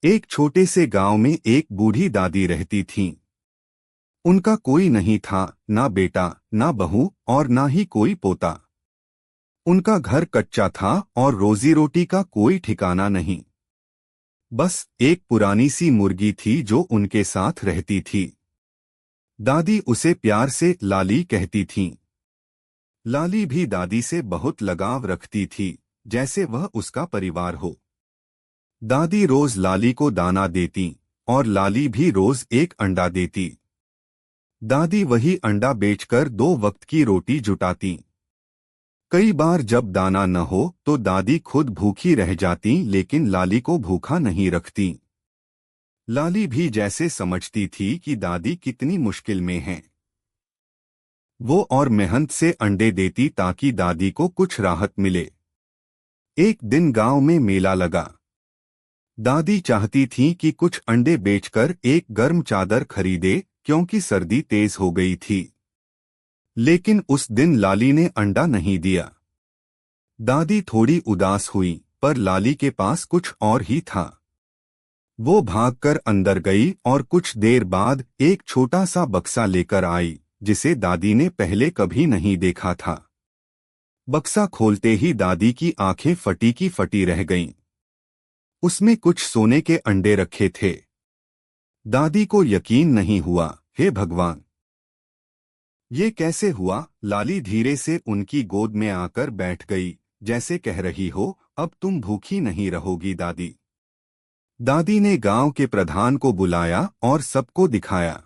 एक छोटे से गांव में एक बूढ़ी दादी रहती थीं। उनका कोई नहीं था, ना बेटा, ना बहू और ना ही कोई पोता। उनका घर कच्चा था और रोजी रोटी का कोई ठिकाना नहीं। बस एक पुरानी सी मुर्गी थी जो उनके साथ रहती थी। दादी उसे प्यार से लाली कहती थीं। लाली भी दादी से बहुत लगाव रखती थी, जैसे वह उसका परिवार हो। दादी रोज लाली को दाना देती और लाली भी रोज एक अंडा देती। दादी वही अंडा बेचकर 2 वक्त की रोटी जुटाती। कई बार जब दाना न हो तो दादी खुद भूखी रह जाती, लेकिन लाली को भूखा नहीं रखती। लाली भी जैसे समझती थी कि दादी कितनी मुश्किल में है, वो और मेहनत से अंडे देती ताकि दादी को कुछ राहत मिले। एक दिन गांव में मेला लगा। दादी चाहती थी कि कुछ अंडे बेचकर एक गर्म चादर खरीदे, क्योंकि सर्दी तेज हो गई थी। लेकिन उस दिन लाली ने अंडा नहीं दिया। दादी थोड़ी उदास हुई, पर लाली के पास कुछ और ही था। वो भागकर अंदर गई और कुछ देर बाद एक छोटा सा बक्सा लेकर आई, जिसे दादी ने पहले कभी नहीं देखा था। बक्सा खोलते ही दादी की आंखें फटी की फटी रह गईं। उसमें कुछ सोने के अंडे रखे थे। दादी को यकीन नहीं हुआ। हे भगवान, ये कैसे हुआ? लाली धीरे से उनकी गोद में आकर बैठ गई, जैसे कह रही हो, अब तुम भूखी नहीं रहोगी दादी। दादी ने गांव के प्रधान को बुलाया और सबको दिखाया,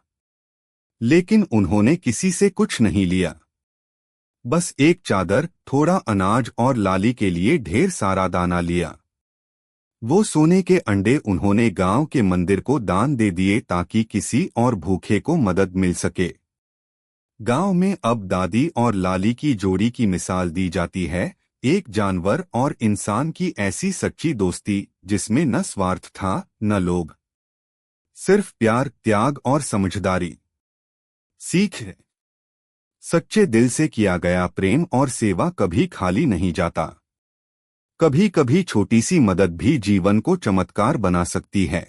लेकिन उन्होंने किसी से कुछ नहीं लिया। बस एक चादर, थोड़ा अनाज और लाली के लिए ढेर सारा दाना लिया। वो सोने के अंडे उन्होंने गांव के मंदिर को दान दे दिए ताकि किसी और भूखे को मदद मिल सके। गांव में अब दादी और लाली की जोड़ी की मिसाल दी जाती है, एक जानवर और इंसान की ऐसी सच्ची दोस्ती जिसमें न स्वार्थ था न लोभ, सिर्फ प्यार, त्याग और समझदारी। सीख है, सच्चे दिल से किया गया प्रेम और सेवा कभी खाली नहीं जाता। कभी कभी छोटी सी मदद भी जीवन को चमत्कार बना सकती है।